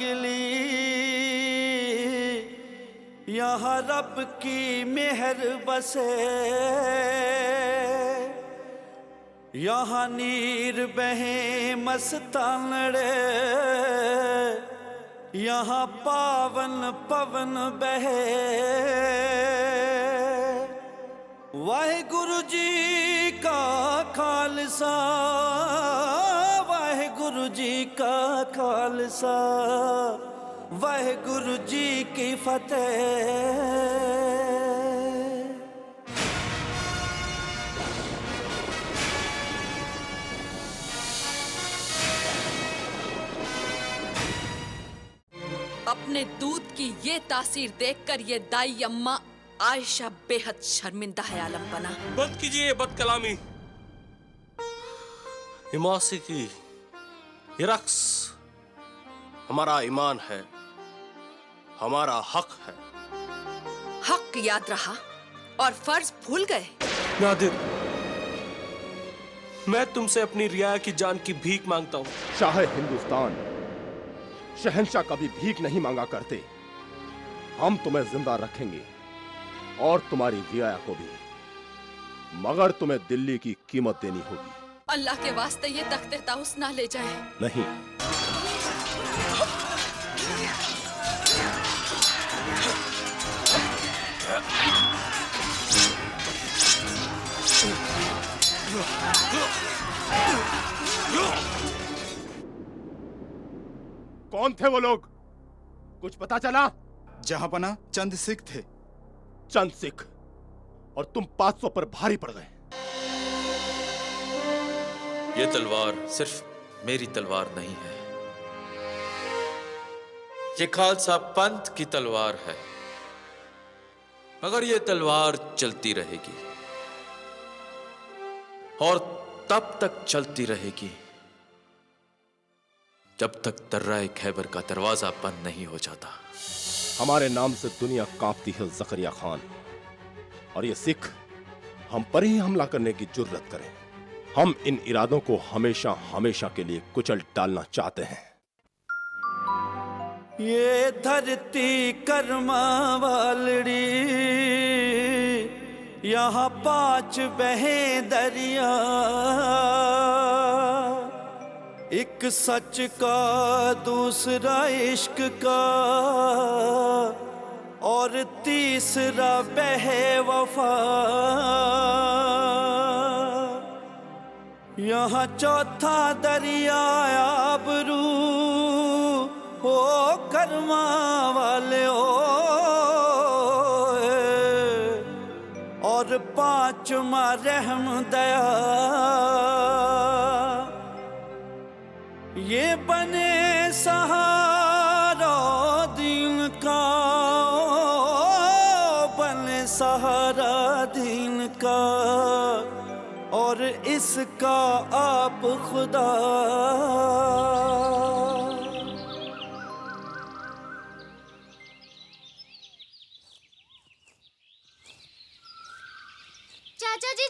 लाडली, यहाँ रब की मेहर बसे, यहाँ नीर बहे मस्तानड़े, यहाँ पावन पवन बहे। वाहेगुरु जी का खालसा, वाहेगुरु जी का खालसा, वाहेगुरु जी की फतेह। अपने दूध की ये तासीर देखकर ये दाई अम्मा आयशा बेहद शर्मिंदा है आलम बना। बंद कीजिए ये बदकलामी। मौसीकी, ये रक्स हमारा ईमान है, हमारा हक है। हक याद रहा और फर्ज भूल गए। नादिर, मैं तुमसे अपनी रियाया की जान की भीख मांगता हूँ। शाह हिंदुस्तान, शहंशाह कभी भीख नहीं मांगा करते। हम तुम्हें जिंदा रखेंगे और तुम्हारी रियाया को भी, मगर तुम्हें दिल्ली की कीमत देनी होगी। अल्लाह के वास्ते ये तख्ते ताउस ना ले जाए। नहीं, कौन थे वो लोग? कुछ पता चला? जहांपना चंद सिख थे। चंद सिख, और तुम 500 पर भारी पड़ गए। ये तलवार सिर्फ मेरी तलवार नहीं है, ये खालसा पंथ की तलवार है। मगर ये तलवार चलती रहेगी और तब तक चलती रहेगी जब तक दर्राए खैबर का दरवाजा बंद नहीं हो जाता। हमारे नाम से दुनिया कांपती है जकरिया खान, और ये सिख हम पर ही हमला करने की जुर्रत करें। हम इन इरादों को हमेशा हमेशा के लिए कुचल डालना चाहते हैं। ये धरती कर्मा वालड़ी, यहाँ 5 बहे दरिया, एक सच का, दूसरा इश्क का, और तीसरा बहे वफा। यहाँ चौथा दरिया आबरू, हो कर्मा वाले ओ, और 5वां रहम दया। ये बने सहारा दीन का, बने सहारा दीन का, और इसका आप खुदा।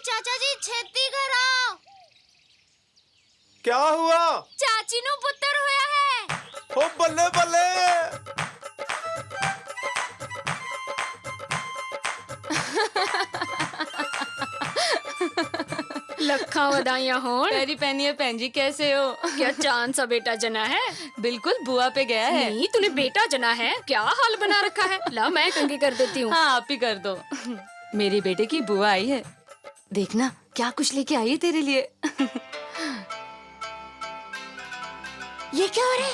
चाचा जी छेती घर आओ। क्या हुआ? चाची नु पुत्र होया है। ओ बल्ले बल्ले। लखा वदाइयां हों। पैरी पहनिए भैन जी, कैसे हो? क्या चांद सा बेटा जना है? बिल्कुल बुआ पे गया है। नहीं, तूने बेटा जना है, क्या हाल बना रखा है। ला मैं कंघी कर देती हूँ। हाँ आप ही कर दो। मेरी बेटे की बुआ आई है, देखना क्या कुछ लेके आई है तेरे लिए। ये क्या हो रहा है?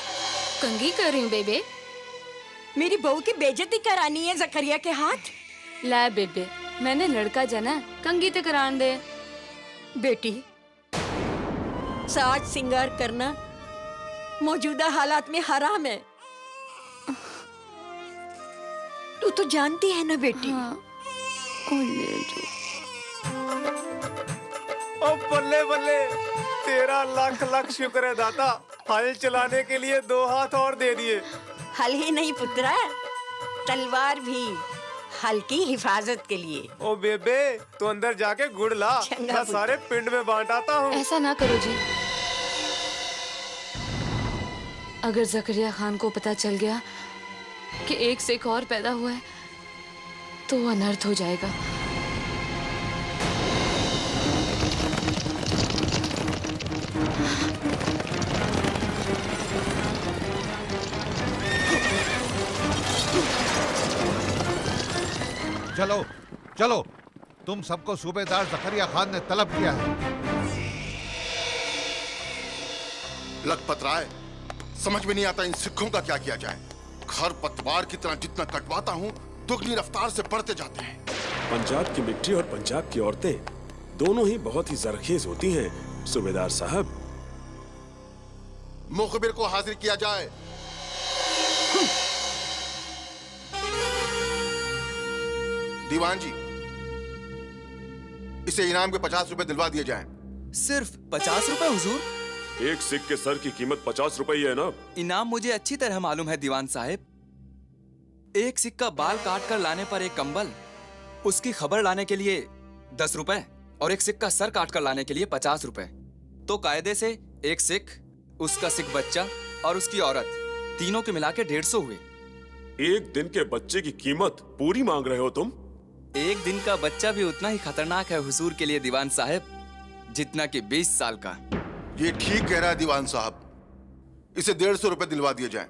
कंघी कर रही हूँ बेबे। मेरी बहू की बेइज्जती करानी है जकरिया के हाथ। ला बेबे, मैंने लड़का जना, कंघी तो करान दे। बेटी, साज सिंगार करना मौजूदा हालात में हराम है। तू तो जानती है ना बेटी। हाँ। ले जो। ओ बल्ले बल्ले, तेरा लाख लाख शुक्र है दाता, हल चलाने के लिए 2 हाथ और दे दिए। हल ही नहीं पुत्रा, तलवार भी हल की हिफाजत के लिए। ओ बेबे, तू अंदर जाके गुड़ ला, मैं सारे पिंड में बांट आता हूँ। ऐसा ना करो जी। अगर जकरिया खान को पता चल गया कि एक से एक और पैदा हुआ है तो वो अनर्थ हो जाएगा। चलो चलो, तुम सबको सूबेदार जकरिया खान ने तलब किया है। लखपत राय, समझ में नहीं आता इन सिखों का क्या किया जाए। खर पतवार की तरह जितना कटवाता हूँ दुगनी रफ्तार से बढ़ते जाते हैं। पंजाब की मिट्टी और पंजाब की औरतें दोनों ही बहुत ही जरखेज होती हैं सूबेदार साहब। मुखबिर को हाजिर किया जाए। दीवान जी, इसे इनाम के 50 रुपए दिलवा दिए जाएं। सिर्फ 50 रुपए हुजूर? एक सिख के सर की कीमत 50 रुपए ही है ना। इनाम मुझे अच्छी तरह मालूम है दीवान साहब। एक सिख का बाल काट कर लाने पर एक कंबल, उसकी खबर लाने के लिए 10 रुपए और एक सिख का सर काट कर लाने के लिए 50 रुपए। तो कायदे से एक सिख, उसका सिख बच्चा और उसकी औरत, तीनों के मिला के 150 हुए। एक दिन के बच्चे की कीमत पूरी मांग रहे हो तुम? एक दिन का बच्चा भी उतना ही खतरनाक है हुजूर के लिए दीवान साहब जितना कि 20 साल का। ये ठीक कह रहा है दीवान साहब, इसे 150 रुपए दिलवा दिए जाएं।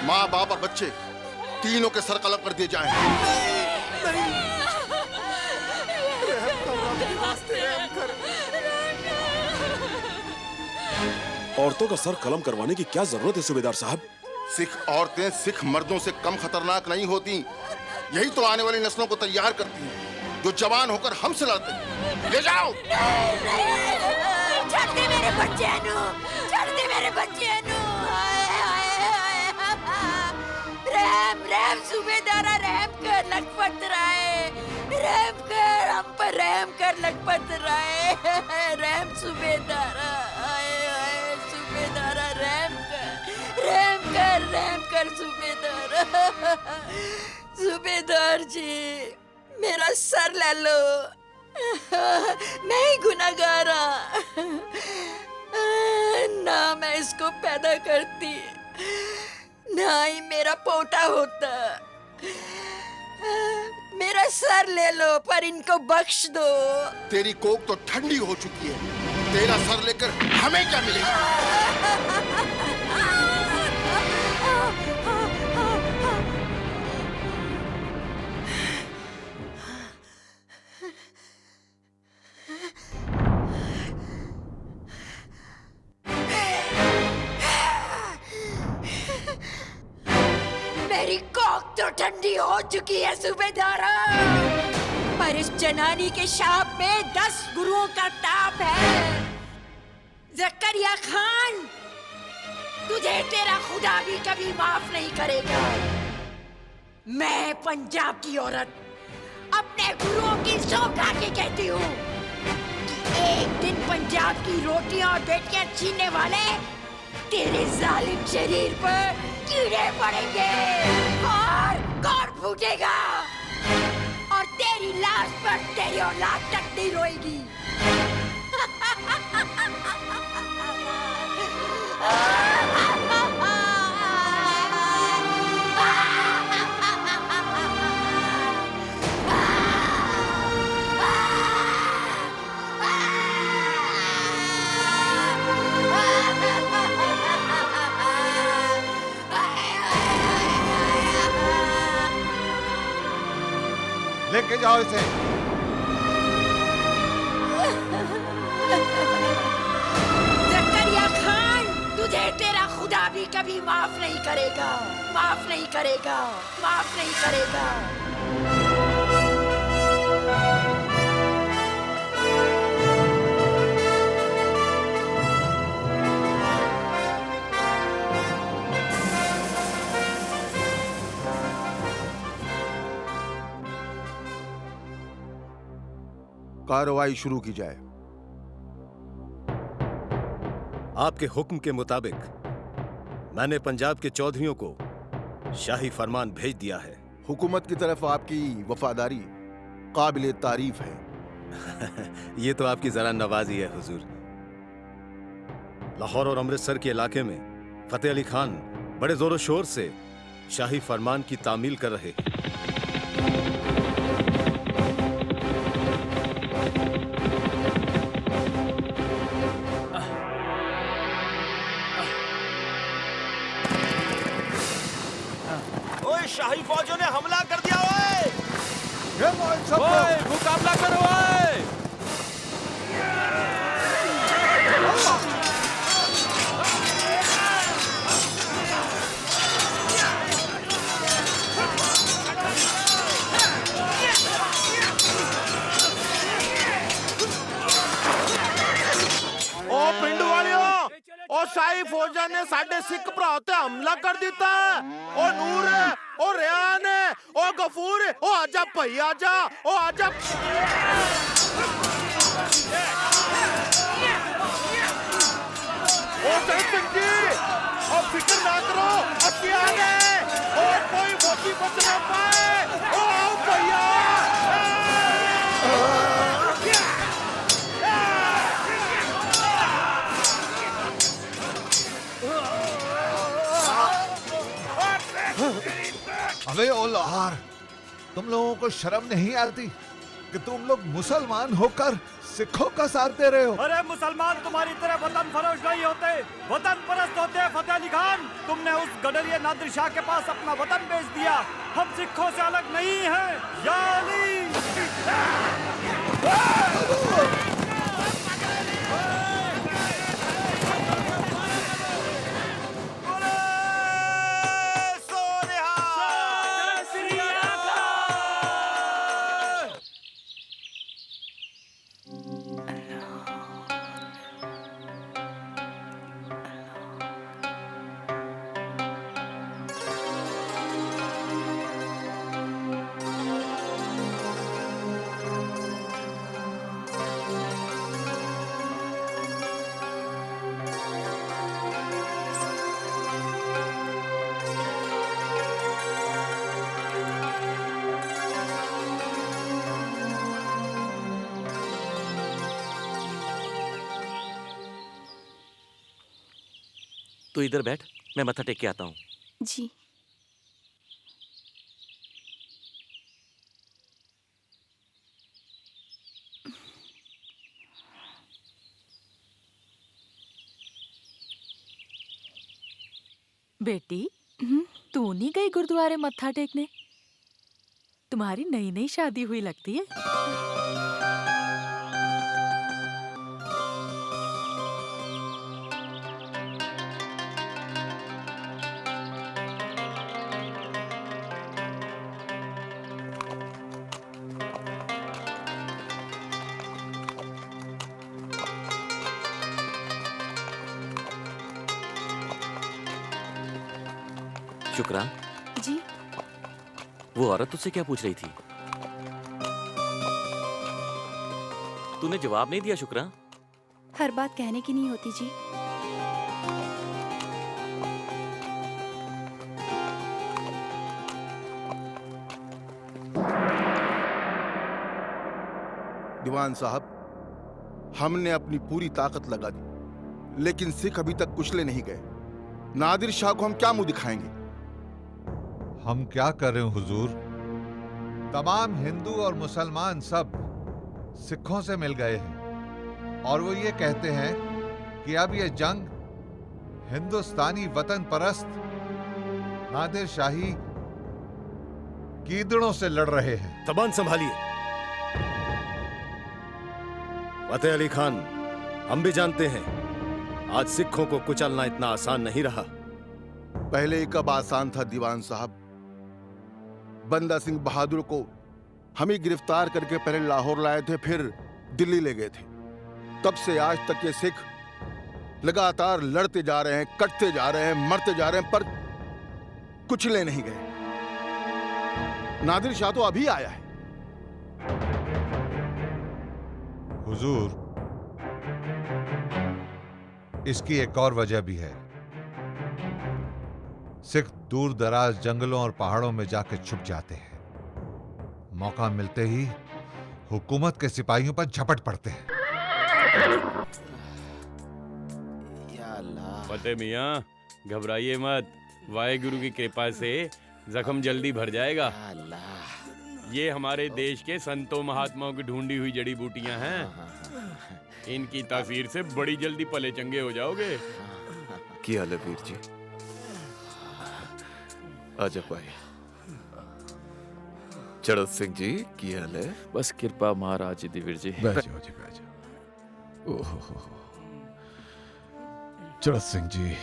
माँ बाप और बच्चे तीनों के सर कलम कर दिए जाएं। औरतों का सर कलम करवाने की क्या जरूरत है सूबेदार साहब? सिख औरतें सिख मर्दों से कम खतरनाक नहीं होती। यही तो आने वाली नस्लों को तैयार करती हैं, जो जवान होकर हमसे लड़ते हैं। ले जाओ। छोड़ दे मेरे बच्चे नु, छोड़ दे मेरे बच्चे नु। रहम रहम सूबेदारा, रहम कर लखपत राय, रहम कर हम पर, रहम कर लखपत राय, रहम सूबेदारा, सूबेदारा रहम कर, रहम कर, रहम कर सूबेदारा। सूबेदार जी मेरा सर ले लो, मैं ही गुनहगारा, ना मैं इसको पैदा करती, ना ही मेरा पोता होता। मेरा सर ले लो पर इनको बख्श दो। तेरी कोक तो ठंडी हो चुकी है, तेरा सर लेकर हमें क्या मिलेगा? मेरी कोक तो ठंडी हो चुकी है सूबेदारा, पर इस जनानी के शाप में 10 गुरुओं का ताप है। जकरिया खान, तुझे तेरा खुदा भी कभी माफ नहीं करेगा। मैं पंजाब की औरत अपने गुरुओं की सौ खा के कहती हूँ कि एक दिन पंजाब की रोटियां और बेटियां छीनने वाले तेरे जालिम शरीर पर कीड़े पड़ेंगे और कौन फूटेगा, और तेरी लाश पर तेरी औलाद तक नहीं रोएगी। लेके जाओ इसे। जकरिया खान, तुझे तेरा खुदा भी कभी माफ नहीं करेगा, माफ नहीं करेगा, माफ नहीं करेगा। कार्रवाई शुरू की जाए। आपके हुक्म के मुताबिक मैंने पंजाब के चौधरियों को शाही फरमान भेज दिया है। हुकूमत की तरफ आपकी वफादारी काबिले तारीफ है। ये तो आपकी जरा नवाजी है हुजूर। लाहौर और अमृतसर के इलाके में फतेह अली खान बड़े जोरों शोर से शाही फरमान की तामील कर रहे हैं। ओए शाही फौजों ने हमला कर दिया। ओए मुकाबला करो। ओए ओ पिंड वालियों, ओ शाही फौजा ने साडे सिख भरा ते हमला कर दिता। ओ नूर है, ओ रेहान है, ओ गफूर है, ओ आजा भाई आजा, ओ आजा। ओ सिंह जी, ओ फिक्र ना करो, अच्छी आ गए। ओ कोई फौजी बच ना पाए। ओ आओ भैया। अबे ओ लोहार, तुम लोगों को शर्म नहीं आती कि तुम लोग मुसलमान होकर सिखों का साथ दे रहे हो? अरे मुसलमान तुम्हारी तरह वतन फरोश नहीं होते, वतन परस्त होते हैं। फतेह अली खान, तुमने उस गडरिया नादिर शाह के पास अपना वतन बेच दिया। हम सिखों से अलग नहीं हैं। या अली! तो इधर बैठ, मैं मत्था टेक के आता हूँ। जी। बेटी, तू नहीं गई गुरुद्वारे मत्था टेकने? तुम्हारी नई नई शादी हुई लगती है। शुक्रा जी। वो औरत तुझसे क्या पूछ रही थी? तूने जवाब नहीं दिया शुक्रा। हर बात कहने की नहीं होती जी। दीवान साहब, हमने अपनी पूरी ताकत लगा दी, लेकिन सिख अभी तक कुचले नहीं गए। नादिर शाह को हम क्या मुंह दिखाएंगे? हम क्या कर रहे हैं हुजूर? तमाम हिंदू और मुसलमान सब सिखों से मिल गए हैं और वो ये कहते हैं कि अब ये जंग हिंदुस्तानी वतन परस्त नादिर शाही कीदड़ों से लड़ रहे हैं। जबान संभालिए। फतेह अली खान, हम भी जानते हैं आज सिखों को कुचलना इतना आसान नहीं रहा। पहले ही कब आसान था दीवान साहब। बंदा सिंह बहादुर को हम ही गिरफ्तार करके पहले लाहौर लाए थे, फिर दिल्ली ले गए थे। तब से आज तक ये सिख लगातार लड़ते जा रहे हैं, कटते जा रहे हैं, मरते जा रहे हैं, पर कुचले नहीं गए। नादिर शाह तो अभी आया है। हुजूर, इसकी एक और वजह भी है। सिख दूर दराज जंगलों और पहाड़ों में जाकर छुप जाते हैं। मौका मिलते ही हुकूमत के सिपाहियों पर झपट पड़ते हैं। फतेह मियाँ, घबराइए मत। वाहेगुरु की कृपा से जख्म जल्दी भर जाएगा। ये हमारे देश के संतों महात्माओं की ढूंढी हुई जड़ी बूटियां हैं। इनकी तासीर से बड़ी जल्दी पले चंगे हो जाओगे। क्या हाल है वीर जी? आजा भाई। चढ़त सिंह जी, क्या हाल है? बस कृपा महाराज जी दी वीर जी। बैठ जाओ जी, बैठ जाओ। ओहो, चढ़त सिंह जी,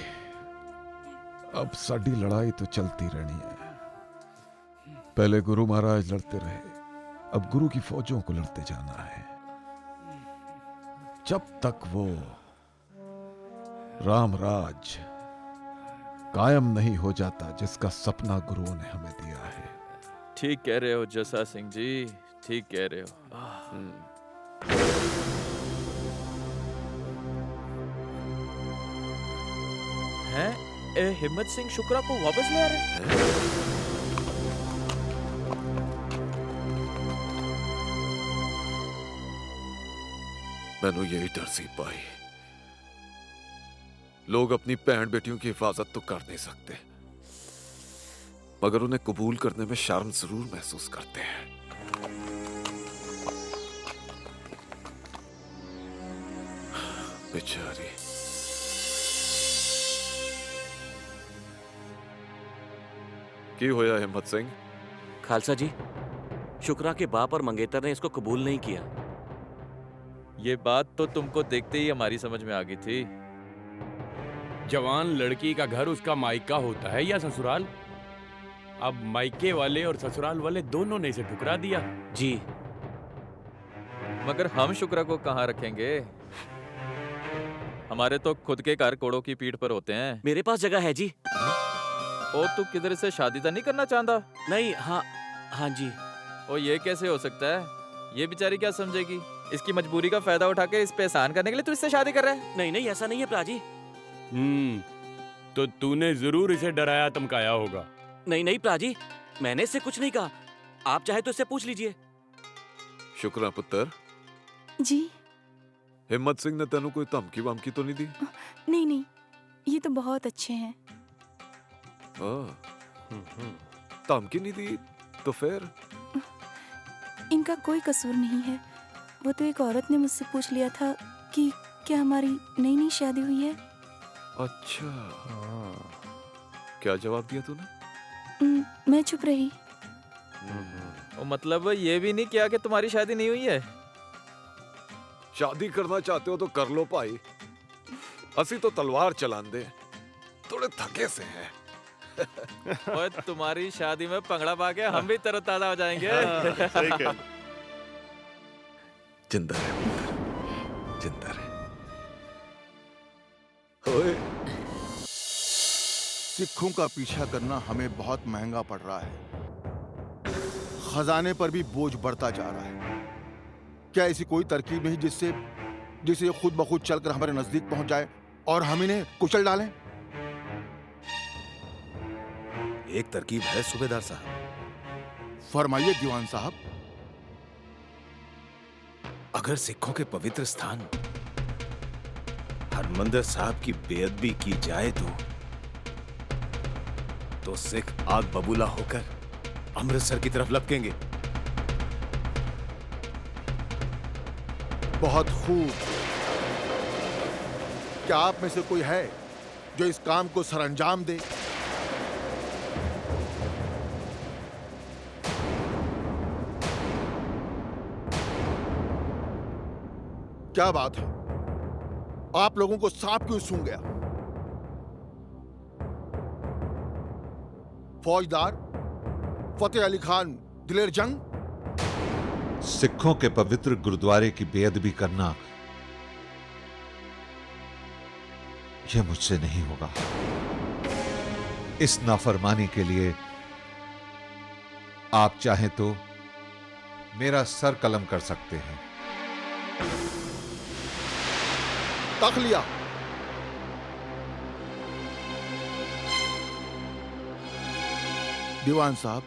अब साडी लड़ाई तो चलती रहनी है। पहले गुरु महाराज लड़ते रहे, अब गुरु की फौजों को लड़ते जाना है। जब तक वो रामराज कायम नहीं हो जाता जिसका सपना गुरुओं ने हमें दिया है। ठीक कह रहे हो जसा सिंह जी, ठीक कह रहे हो। हैं? हिम्मत सिंह शुक्रा को वापस ले आ रहे हैं? मैनू यही डर सी पाई। लोग अपनी बहन बेटियों की हिफाजत तो कर नहीं सकते, मगर उन्हें कबूल करने में शर्म जरूर महसूस करते हैं। बेचारी। की होया हिम्मत सिंह? खालसा जी, शुक्रा के बाप और मंगेतर ने इसको कबूल नहीं किया। ये बात तो तुमको देखते ही हमारी समझ में आ गई थी। जवान लड़की का घर उसका मायका होता है या ससुराल? अब मायके वाले और ससुराल वाले दोनों ने इसे ठुकरा दिया। जी, मगर हम शुक्रा को कहाँ रखेंगे? हमारे तो खुद के घर कोड़ों की पीठ पर होते हैं। मेरे पास जगह है जी। ओ, तू किधर से शादी तो नहीं करना चाहता? नहीं। हाँ जी। ओ, ये कैसे हो सकता है? ये बेचारी क्या समझेगी? इसकी मजबूरी का फायदा उठा के इस पे एहसान करने के लिए तू इससे शादी कर रहा है? नहीं नहीं, ऐसा नहीं है प्राजी। तो तूने जरूर इसे डराया धमकाया होगा। नहीं नहीं प्राजी, मैंने इससे कुछ नहीं कहा। आप चाहे तो इससे पूछ लीजिए। शुक्रा पुत्र जी। हिम्मत सिंह ने तेनू कोई धमकी वमकी तो नहीं दी? नहीं नहीं, ये तो बहुत अच्छे हैं। धमकी नहीं दी तो फिर? इनका कोई कसूर नहीं है। वो तो एक औरत ने मुझसे पूछ लिया था कि क्या हमारी नई नई शादी हुई है। अच्छा, क्या जवाब दिया तूने? मैं चुप रही। मतलब ये भी नहीं किया कि तुम्हारी शादी नहीं हुई है? शादी करना चाहते हो तो कर लो भाई, असी तो तलवार चलांदे, थोड़े थके से हैं। और तुम्हारी शादी में पंगड़ा पा के हम भी तरोताजा हो जाएंगे। सही कह। जिंदा है पुत्र, जिंदा रहे। ओए, सिखों का पीछा करना हमें बहुत महंगा पड़ रहा है। खजाने पर भी बोझ बढ़ता जा रहा है। क्या ऐसी कोई तरकीब नहीं जिससे खुद ब खुद चलकर हमारे नजदीक पहुंच जाए और हम इन्हें कुचल डालें? एक तरकीब है सूबेदार साहब। फरमाइए दीवान साहब। अगर सिखों के पवित्र स्थान हरमंदिर साहब की बेअदबी की जाए तो सिख आग बबूला होकर अमृतसर की तरफ लपकेंगे। बहुत खूब। क्या आप में से कोई है जो इस काम को सरअंजाम दे? क्या बात है, आप लोगों को सांप क्यों सूंघ गया? फौजदार फतेह अली खान दिलेर जंग। सिखों के पवित्र गुरुद्वारे की बेअदबी करना यह मुझसे नहीं होगा। इस नाफरमानी के लिए आप चाहें तो मेरा सर कलम कर सकते हैं। तखलिया। दीवान साहब,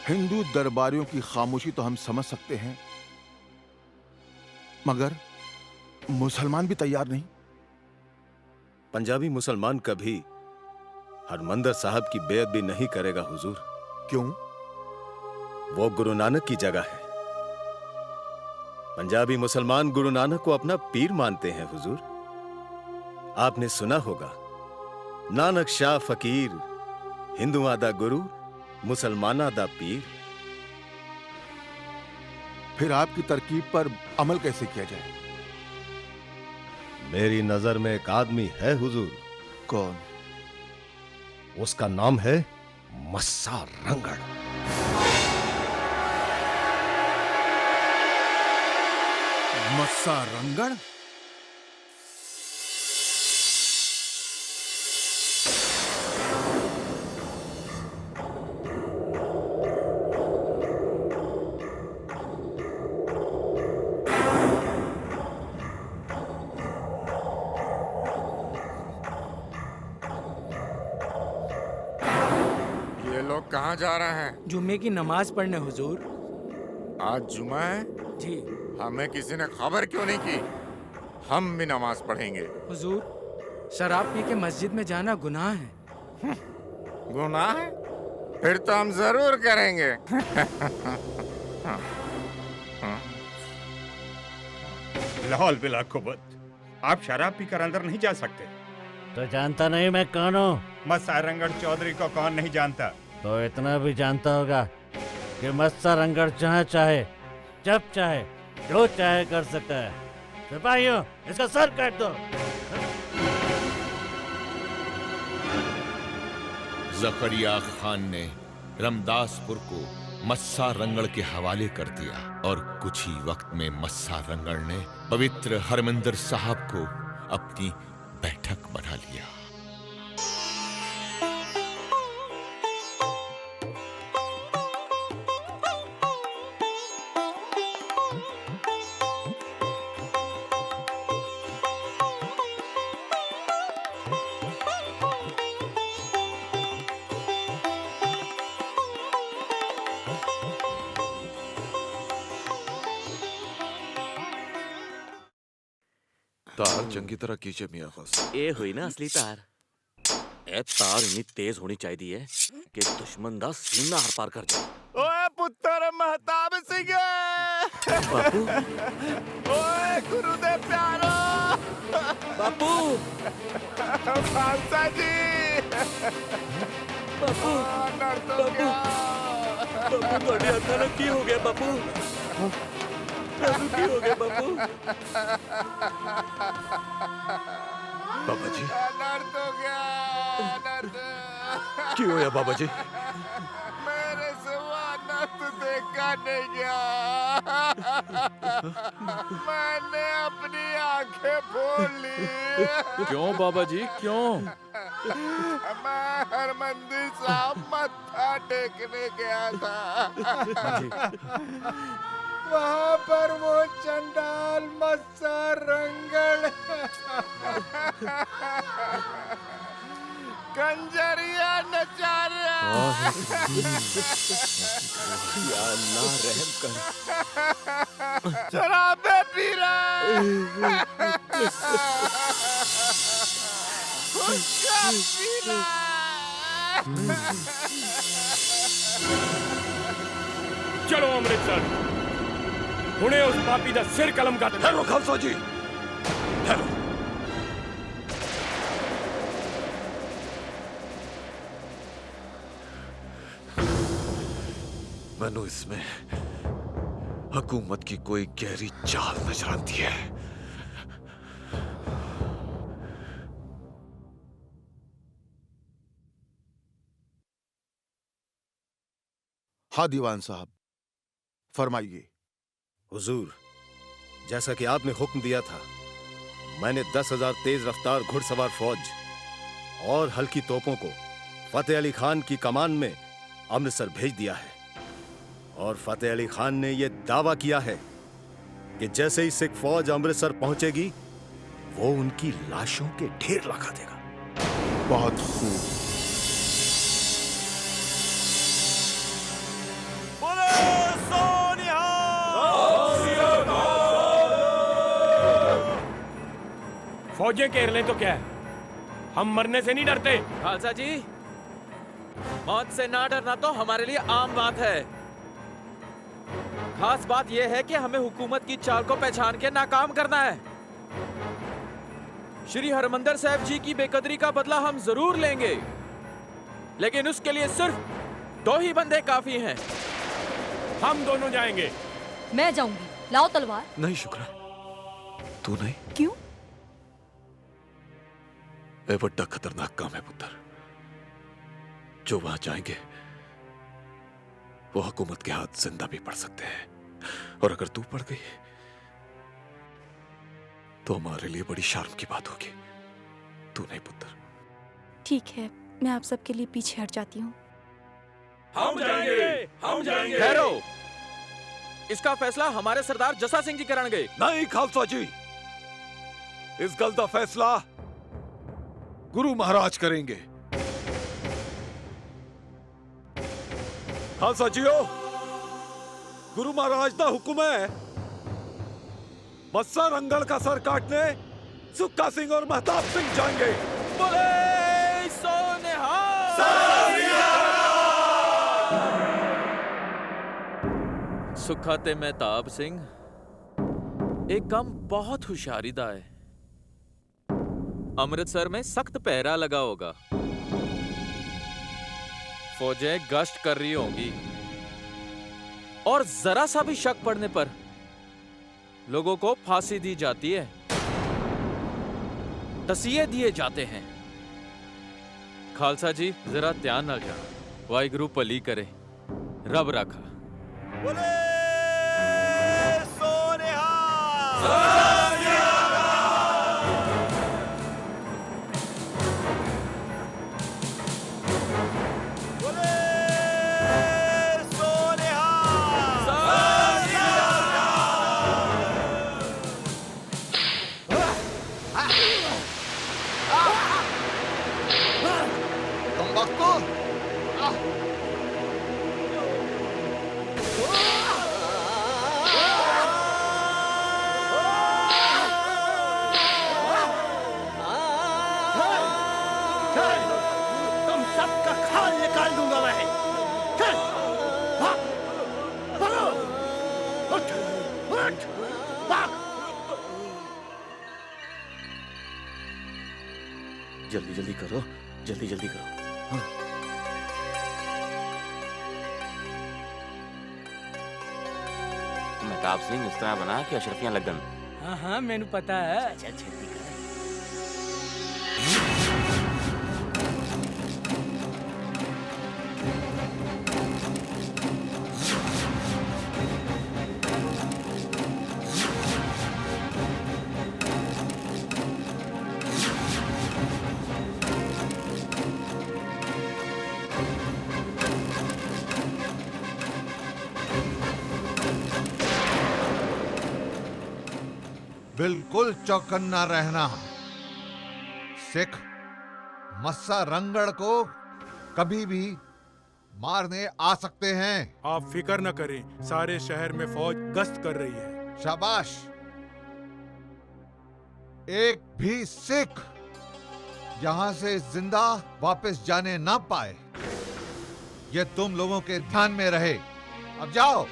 हिंदू दरबारियों की खामोशी तो हम समझ सकते हैं, मगर मुसलमान भी तैयार नहीं। पंजाबी मुसलमान कभी हरमंदिर साहब की बेइज्जती भी नहीं करेगा हुजूर। क्यों? वो गुरु नानक की जगह है। पंजाबी मुसलमान गुरु नानक को अपना पीर मानते हैं हुजूर। आपने सुना होगा, नानक शाह फकीर, हिंदुआं दा गुरु, मुसलमाना दा पीर। फिर आपकी तरकीब पर अमल कैसे किया जाए? मेरी नजर में एक आदमी है हुजूर। कौन? उसका नाम है मस्सा रंगड़। मस्सा रंगड़? कहाँ जा रहे हैं? जुम्मे की नमाज पढ़ने हुजूर। आज जुमा है? जी। हमें किसी ने खबर क्यों नहीं की? हम भी नमाज पढ़ेंगे। हुजूर, शराब पी के मस्जिद में जाना गुनाह है। गुनाह है? फिर तो हम जरूर करेंगे। लाहौल बिला कुबत, आप शराब पीकर अंदर नहीं जा सकते। तो जानता नहीं मैं कौन हूँ? मस्सा रंगड़ चौधरी को कौन नहीं जानता? तो इतना भी जानता होगा कि मस्सा रंगड़ जहाँ चाहे, जब चाहे, जो चाहे कर सकता है। सिपाहियों, इसका सर काट दो। जकरिया खान ने रमदासपुर को मस्सा रंगड़ के हवाले कर दिया और कुछ ही वक्त में मस्सा रंगड़ ने पवित्र हरमंदिर साहब को अपनी बैठक बना लिया। तार चंगी तरह कीजिए मियां खास। ये हुई ना असली तार। ए तार इतनी तेज होनी चाहिए कि दुश्मन दा सीना हर पार कर जाए। ओए पुत्र महताब सिंह, बापू। ओए गुरुदेव प्यारो, बापू। खालसा जी, बापू। बापू, बापू ਤੁਹਾਡੇ ਹੱਥਾਂ ਨਾਲ ਕੀ ਹੋ ਗਿਆ ਬਾਪੂ? ਕੀ ਹੋ ਗਿਆ ਬਾਪੂ? बाबा जी, दर्द हो गया, दर्द। क्यों होया बाबा जी? मेरे से वो अनर्थ देखा नहीं गया। मैंने अपनी आंखें खोल ली। क्यों बाबा जी, क्यों? मैं हरमंदिर साहब मत्था टेकने गया था। वहाँ पर वो चंडाल मस्सा रंगड़ कंजरिया नचा रहा। या अल्लाह रहम कर। शराबे पी रहा। उसका पीला। चलो अमृतसर, हुणे उस पापी दा सिर कलम कर। ठहरो खालसा जी, ठहरो। मैनू इसमें हुकूमत की कोई गहरी चाल नजर आती है। हाँ दीवान साहब, फरमाइए। हुजूर, जैसा कि आपने हुक्म दिया था, मैंने 10,000 तेज रफ्तार घुड़सवार फौज और हल्की तोपों को फतेह अली खान की कमान में अमृतसर भेज दिया है और फतेह अली खान ने यह दावा किया है कि जैसे ही सिख फौज अमृतसर पहुंचेगी वो उनकी लाशों के ढेर लगा देगा। बहुत खूब। फौजें घेर लें तो क्या है, हम मरने से नहीं डरते। खालसा जी, मौत से ना डरना तो हमारे लिए आम बात है। खास बात यह है कि हमें हुकूमत की चाल को पहचान के नाकाम करना है। श्री हरमंदिर साहब जी की बेकदरी का बदला हम जरूर लेंगे, लेकिन उसके लिए सिर्फ 2 ही बंदे काफी हैं। हम दोनों जाएंगे। मैं जाऊंगी, लाओ तलवार। नहीं शुक्रा, तू नहीं। क्यों? ए बड़ा खतरनाक काम है पुत्र। जो वहां जाएंगे वो हुकूमत के हाथ जिंदा भी पड़ सकते हैं, और अगर तू पड़ गई तो हमारे लिए बड़ी शर्म की बात होगी। तू नहीं पुत्र। ठीक है, मैं आप सबके लिए पीछे हट जाती हूँ। हम जाएंगे, हम जाएंगे। ठहरो, इसका फैसला हमारे सरदार जसा सिंह जी करेंगे। नहीं खालसा जी, इस गल का फैसला गुरु महाराज करेंगे। खालसा जीओ, गुरु महाराज का हुक्म है, मस्सा रंगड़ का सर काटने सुक्का सिंह और महताब सिंह जाएंगे। बोले सो निहाल। सुक्खा ते महताब सिंह एक काम बहुत होशियारी दा है। अमृतसर में सख्त पहरा लगा होगा, फौजें गश्त कर रही होंगी, और जरा सा भी शक पड़ने पर लोगों को फांसी दी जाती है, तसिये दिए जाते हैं। खालसा जी जरा ध्यान ना जाना। वाहिगुरु भली करे, रब राखा। जल्दी जल्दी करो, जल्दी जल्दी करो। हाँ। महताब सिंह इस तरह बना कि अशरफियां लगन। हाँ हाँ मैंने पता है। बिल्कुल चौकन्ना रहना। सिख मस्सा रंगड़ को कभी भी मारने आ सकते हैं। आप फिक्र न करें, सारे शहर में फौज गश्त कर रही है। शाबाश। एक भी सिख यहां से जिंदा वापस जाने ना पाए, ये तुम लोगों के ध्यान में रहे। अब जाओ।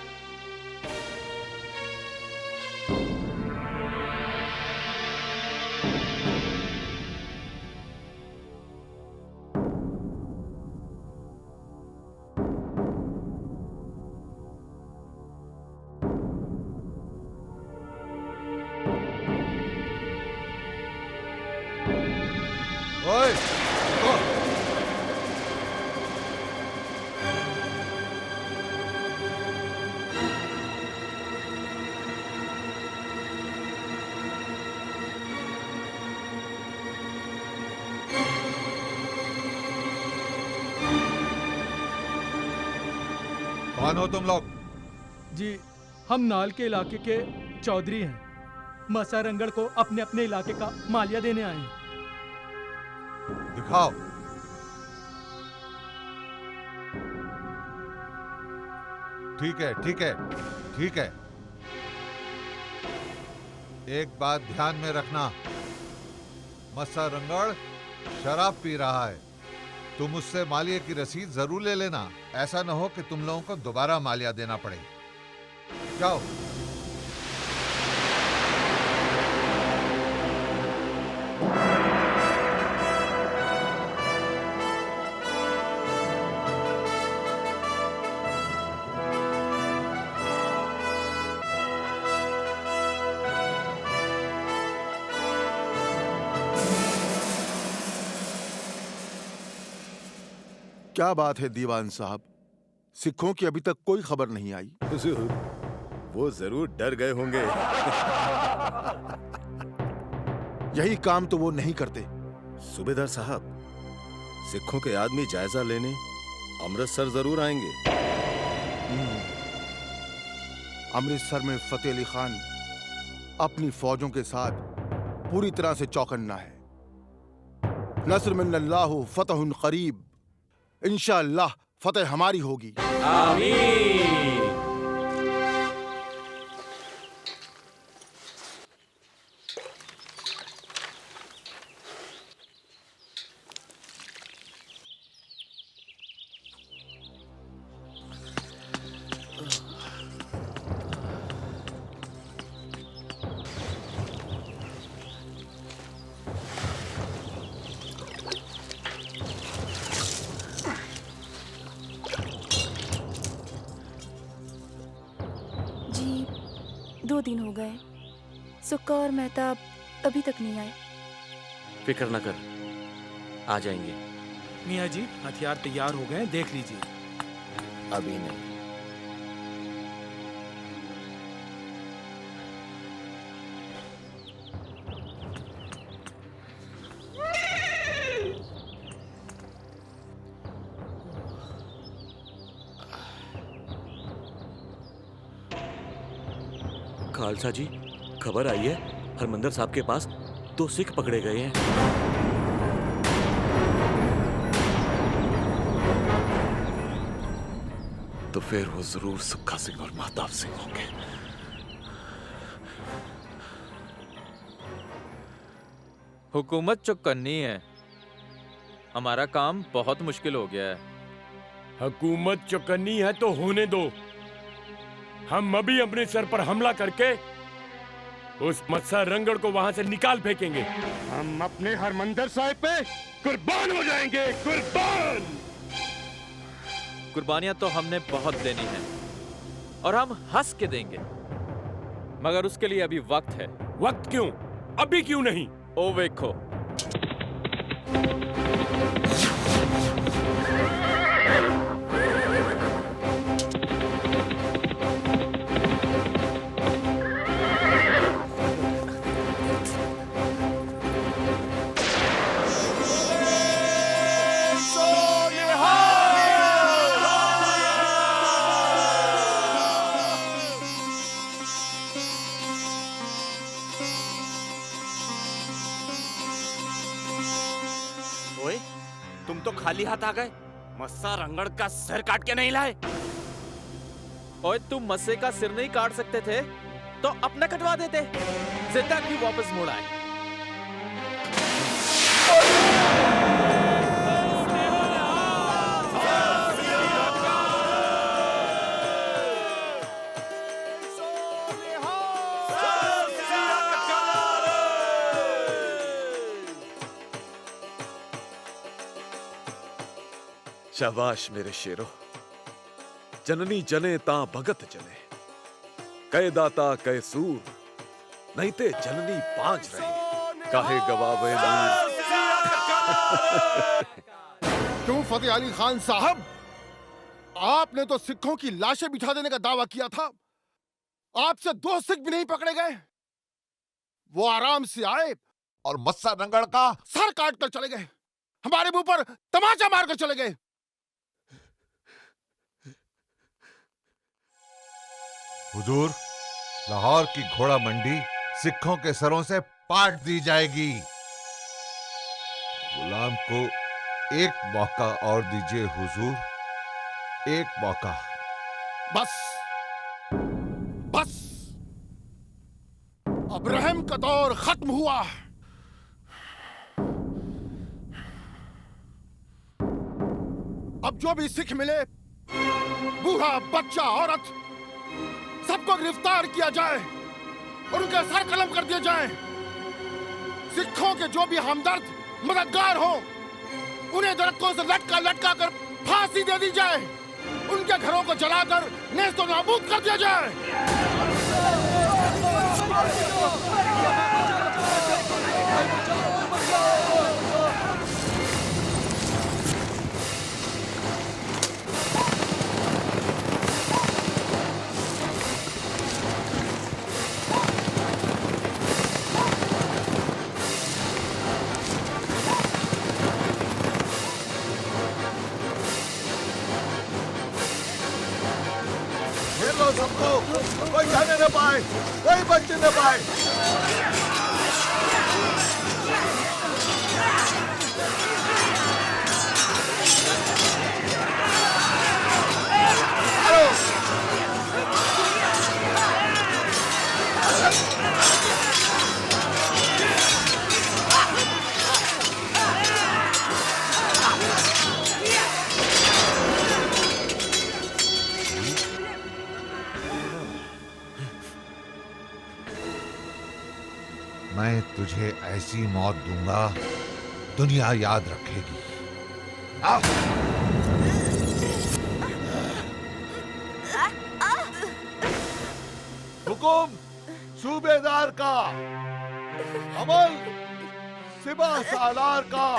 कौन हो तुम लोग? जी हम नाल के इलाके के चौधरी हैं। मसा रंगड़ को अपने अपने इलाके का मालिया देने आए हैं। दिखाओ। ठीक है, ठीक है, ठीक है। एक बात ध्यान में रखना, मसा रंगड़ शराब पी रहा है। तुम उससे मालिया की रसीद जरूर ले लेना। ऐसा न हो कि तुम लोगों को दोबारा मालिया देना पड़े। जाओ। क्या बात है दीवान साहब, सिखों की अभी तक कोई खबर नहीं आई। हुजूर, वो जरूर डर गए होंगे। यही काम तो वो नहीं करते। सूबेदार साहब, सिखों के आदमी जायजा लेने अमृतसर जरूर आएंगे। अमृतसर में फतेह अली खान अपनी फौजों के साथ पूरी तरह से चौकन्ना है। नस्र मिनल्लाहु फतहुन करीब, इंशाअल्लाह फतेह हमारी होगी। आमीन। जी 2 दिन हो गए, सुक्का और मेहताब अभी तक नहीं आए। फिक्र न कर, आ जाएंगे। मियाँ जी हथियार तैयार हो गए, देख लीजिए। अभी नहीं। खालसा जी, खबर आई है हरमंदर साहब के पास 2 सिख पकड़े गए हैं। तो फिर वो जरूर सुक्खा सिंह और महताब सिंह होंगे। हुकूमत चौकन्नी है, हमारा काम बहुत मुश्किल हो गया है। हुकूमत चौकन्नी है तो होने दो। हम अभी अपने सर पर हमला करके उस मत्सा रंगड़ को वहां से निकाल फेंकेंगे। हम अपने हरमंदर साहिब पे कुर्बान हो जाएंगे, कुर्बान। कुर्बानियां तो हमने बहुत देनी है और हम हंस के देंगे, मगर उसके लिए अभी वक्त है। वक्त क्यों? अभी क्यों नहीं? ओ देखो, ओए, तुम तो खाली हाथ आ गए। मस्सा रंगड़ का सर काट के नहीं लाए। ओए तुम मस्से का सिर नहीं काट सकते थे तो अपना कटवा देते, जिंदा क्यों वापस मोड़ आए? शाबाश मेरे शेरो, जननी जने ता भगत जने, कह दाता कह सूर, नहीं ते जननी पांच रहे, काहे गवावे नूर। क्यों फतेह अली खान साहब, आपने तो सिखों की लाशें बिठा देने का दावा किया था। आपसे 2 सिख भी नहीं पकड़े गए। वो आराम से आए और मस्सा रंगड़ का सर काट कर चले गए, हमारे मुंह पर तमाचा मार कर चले गए। हुजूर, लाहौर की घोड़ा मंडी सिखों के सरों से पाट दी जाएगी। गुलाम को एक मौका और दीजिए हुजूर, एक मौका। बस बस, अब रहम का दौर खत्म हुआ। अब जो भी सिख मिले, बूढ़ा बच्चा औरत, सबको गिरफ्तार किया जाए और उनके सर कलम कर दिए जाएं। सिखों के जो भी हमदर्द मददगार हो, उन्हें दरख्तों से लटका लटका कर फांसी दे दी जाए। उनके घरों को जलाकर नेस्तो नाबूद कर दिया जाए। सबको, कोई जाने न पाए, कोई बचने न पाए। मैं तुझे ऐसी मौत दूंगा, दुनिया याद रखेगी। हुकुम सूबेदार का, अमल सिपह सालार का,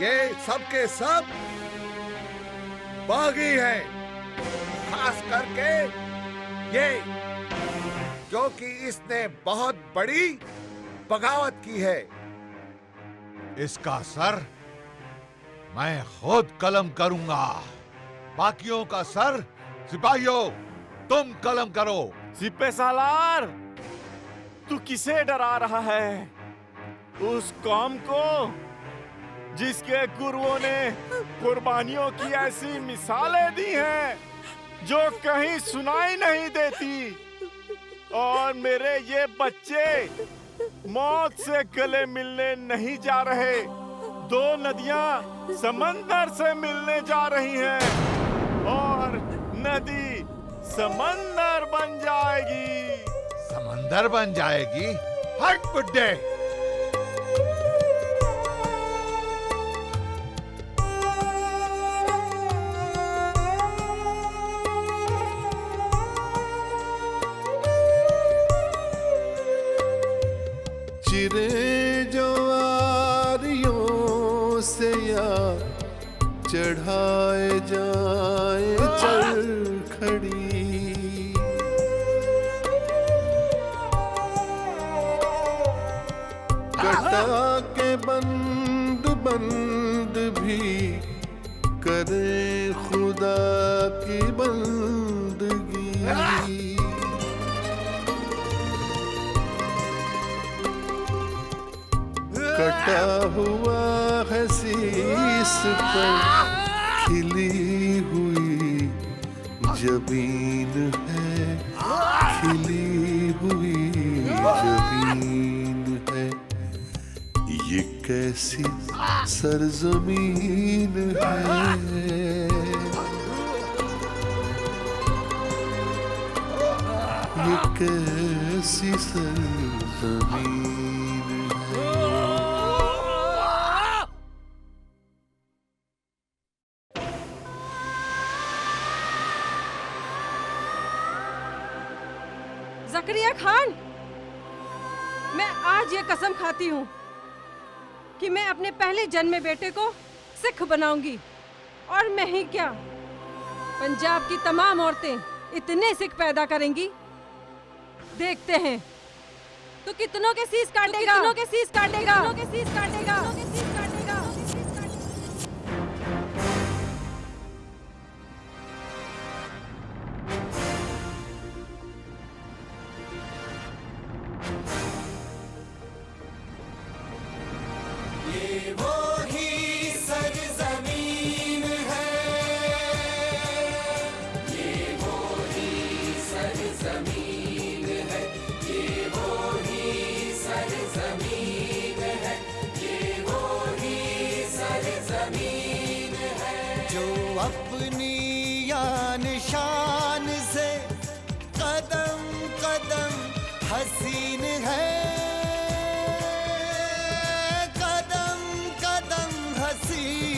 ये सबके सब बागी हैं, खास करके ये क्योंकि इसने बहुत बड़ी बगावत की है। इसका सर मैं खुद कलम करूंगा। बाकियों का सर सिपाहियों तुम कलम करो। सिपह सालार, तू किसे डरा रहा है? उस कौम को जिसके गुरुओं ने कुर्बानियों की ऐसी मिसालें दी हैं जो कहीं सुनाई नहीं देती। और मेरे ये बच्चे मौत से गले मिलने नहीं जा रहे। दो नदियां समंदर से मिलने जा रही हैं और नदी समंदर बन जाएगी। समंदर बन जाएगी? हट बुड्ढे! चिरे जवारियों से या चढ़ाए जाए चरखड़ी, कटा के बंद बंद भी करे खुदा की बंदगी। कटा हुआ है शीश पर खिली हुई जबीन है, खिली हुई जबीन है। ये कैसी सरजमीन है, ये कैसी सरजमीन। ज़करिया खान, मैं आज ये कसम खाती हूँ कि मैं अपने पहले जन्मे बेटे को सिख बनाऊंगी। और मैं ही क्या, पंजाब की तमाम औरतें इतने सिख पैदा करेंगी, देखते हैं तो कितनों के सीस काटेगा, कितनों के सीस काटेगा, कितनों के सीस काटेगा, कितनों के सीस काटेगा। वो ही सरजमीन है, ये वो ही सरजमीन है, ये वो ही सरजमीन है, ये वो ही सरजमीन है। जो अपनी यान शान से कदम कदम हसीन है, कदम कदम हसीन